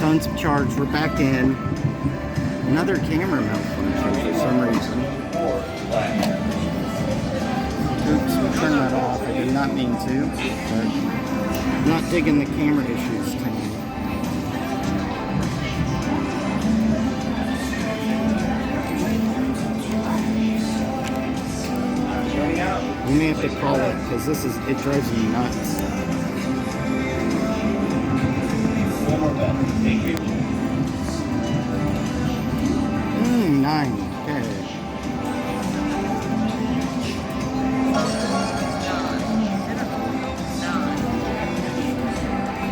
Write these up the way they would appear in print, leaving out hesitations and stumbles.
Tons of charge. We're back in. Another camera malfunction for some reason. Oops, we'll turn that off. I did not mean to, but I'm not digging the camera issues tonight. We may have to call it because it drives me nuts. One more bet. Thank you. 9. Okay.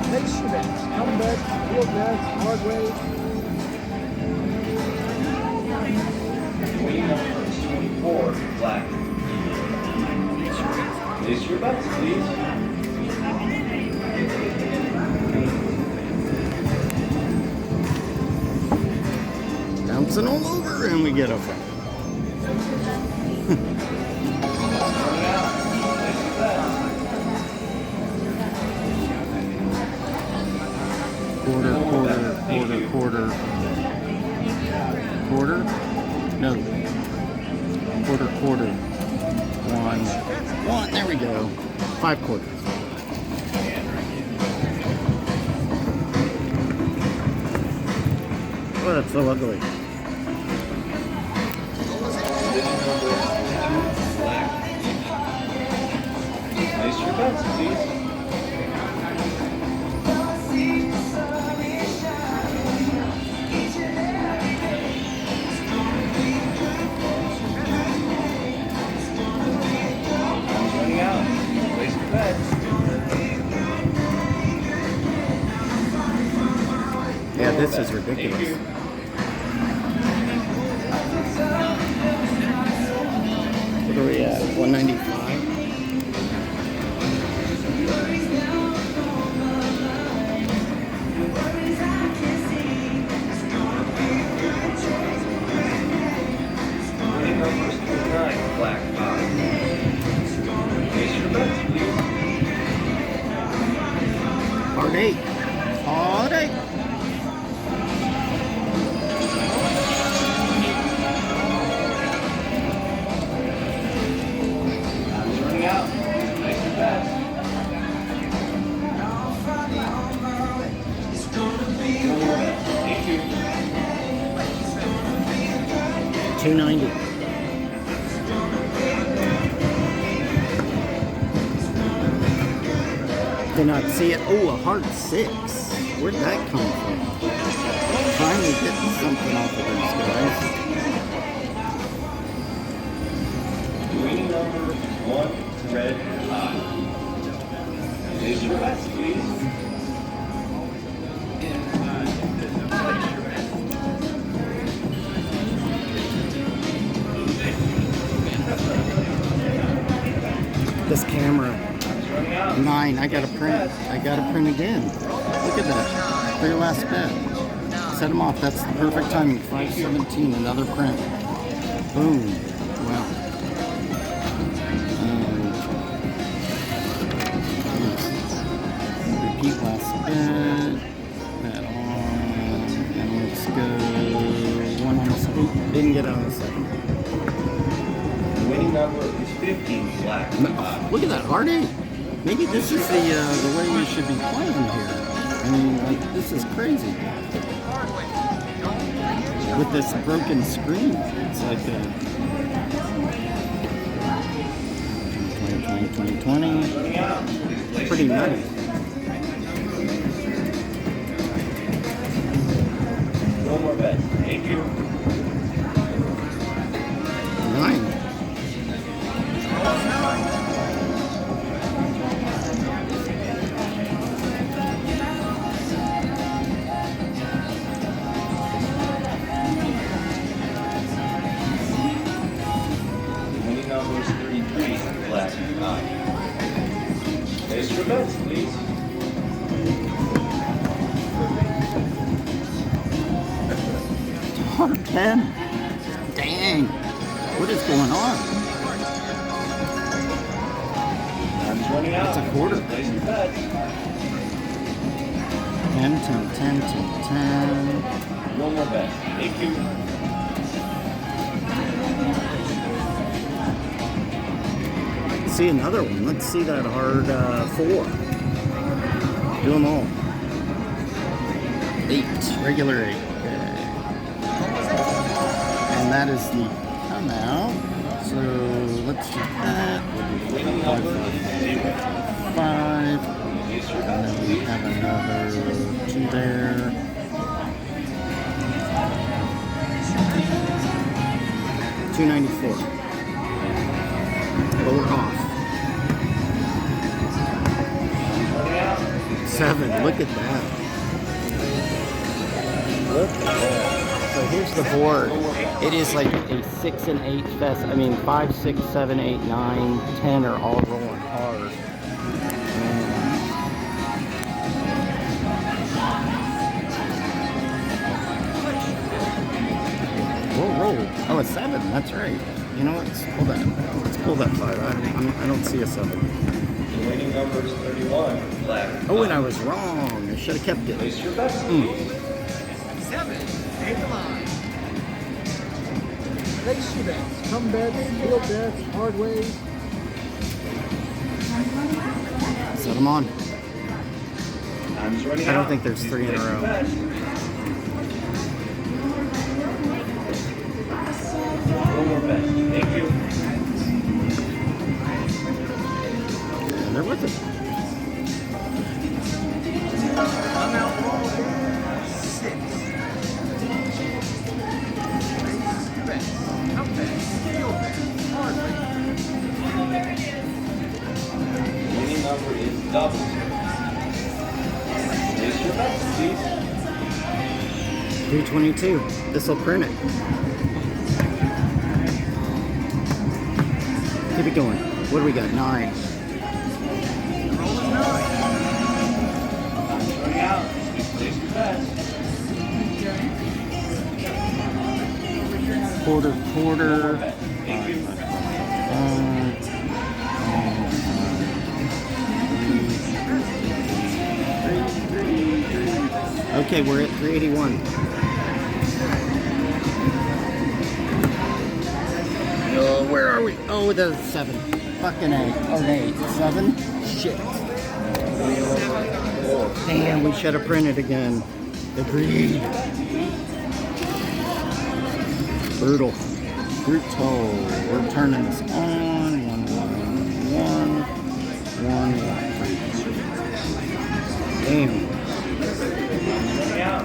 Place your bets. Come bets, field bets, hard way. Winning number 24, black. Place your bets, please. Bouncing all over and we get a fight. Quarter. No. Quarter. One. There we go. 5 quarters. Oh, that's so ugly. Place your bets, please. Time's running out. Place your bets. Yeah, this is ridiculous. Thank you. What are we at? 195? Winning numbers 9, black. Place your bets, please. Hard 8. Hard 8. Time's running out. Place your bets. One more bet. Thank you. 290. Did not see it. Oh, a hard 6. Where'd that come from? Finally getting something off of these guys. Winning number 1, red hot. Place your bets, please. This camera. Time's running out. 9. I gotta print. Again. Look at that. Very last bet. Set them off. That's the perfect timing. 517. Another print. Boom. Wow. Repeat last bet. That on. And let's go. 1 on the second. Didn't get on the second. The winning number is 15, black. Look at that, hard 8. Maybe this is the way we should be playing here. I mean, like, this is crazy. With this broken screen, it's like a 20. Running out. Place Pretty your nutty. bets. One more bet. Thank you. 9. Winning number is 33, black. Place your bets, please. Hard 10. Dang. What is going on? Time's running out. That's a quarter. Place your bets. 10, 10, 10, 10, 10. One more bet. Thank you. See another one. Let's see that hard 4. Do them all. 8. Regular 8. Okay. And that is the come out. So let's do that. We'll do 5. And then we have another 2 there. 294. Lower off. 7. Look at that. Look at that. So here's the board. It is like a 6 and 8 fest. I mean 5, 6, 7, 8, 9, 10 are all rolling hard. Roll. Oh, a 7. That's right. You know what? Let's pull that. Let's pull that 5. I don't see a 7. The winning number is 31. Black. Oh, and I was wrong. I should have kept it. Place your bets. 7. 8 line. Place your bets. Come bets, field bets, hard ways. Set them on. Time's running I don't out. think there's 3 in a row. One more bet. Thank you. And they're with it. Come out roll 6. Bets, come bets, field bets, hard ways. Winning number is double. Place your bets, please. 322. This will print it. Keep it going. What do we got? 9. Roll is 9. Time's running out. Place your bets. Quarter. Thank you. Okay, we're at 381. Where are we? Oh, there's 7. Fucking 8. Oh, 8. 7? Shit. Damn, we should have printed again. Agreed. Brutal. We're turning this on. 1, 1, 1, 1, 1. Damn. Running out.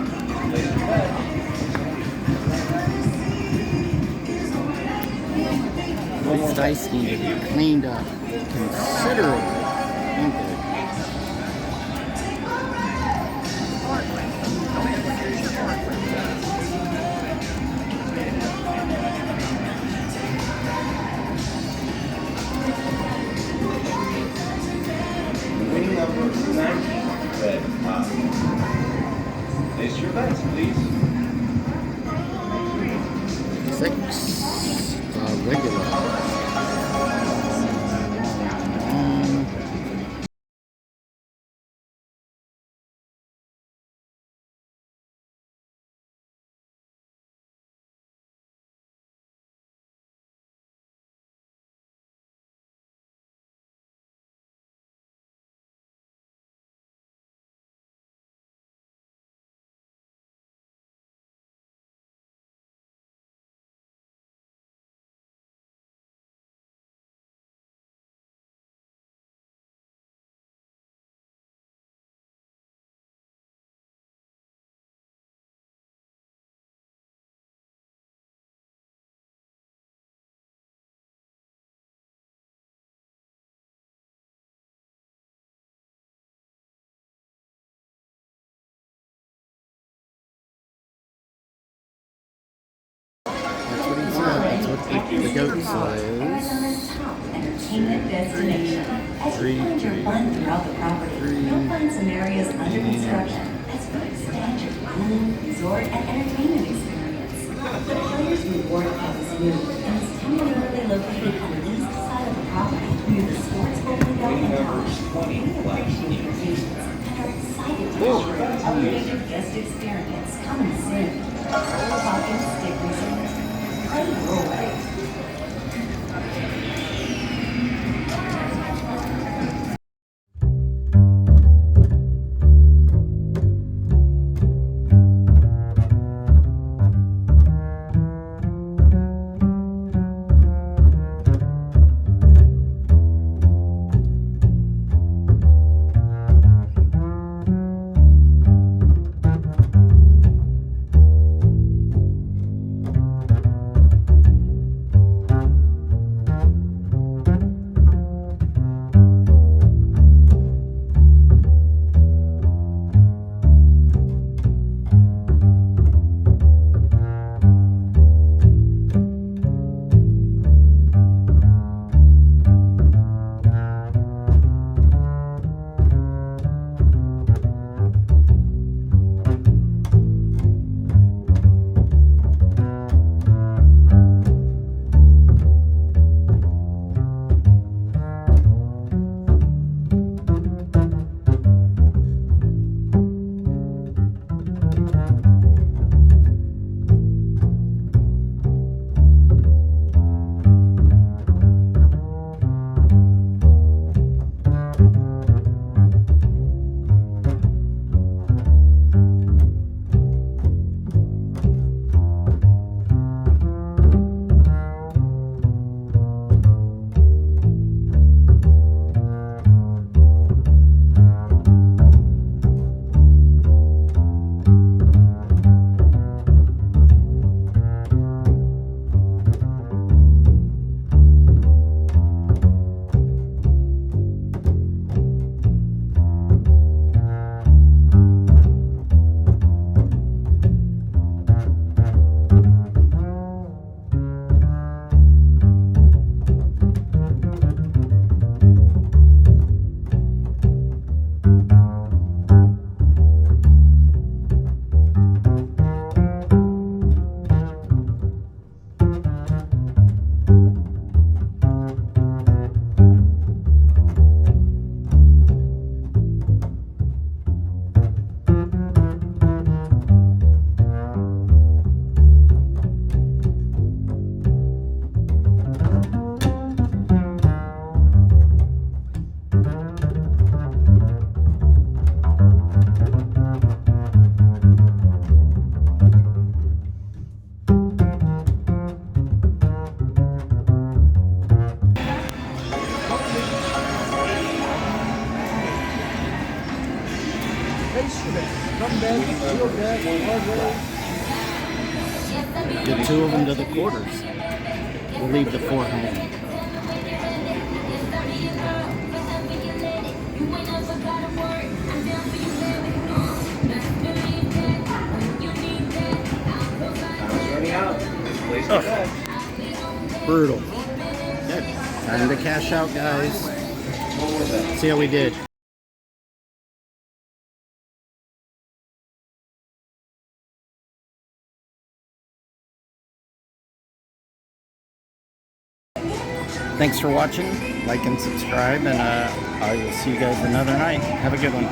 Place your bets. These dice need to be cleaned up considerably. Okay. Winning number is 19. Red top. Place your bets, please. 6. Regular. That's what the goat says. Entertainment destination. As you find your fun throughout the property, you'll find some areas under construction that's going to expand your fun, resort, and entertainment experience. The Players Reward Club is new and is temporarily located on the east side of the property near the sports bowling alley Winning and number is 20. Black. appreciate your patience and are excited to Whoa. share elevated guest experience coming soon. Talking stick resumes. Play your way. Get two of them to the quarters. We'll leave the four home. Running out. Place your bet. Brutal. Good. Time to cash out, guys. See how we did. Thanks for watching. Like and subscribe, and I will see you guys another night. Have a good one.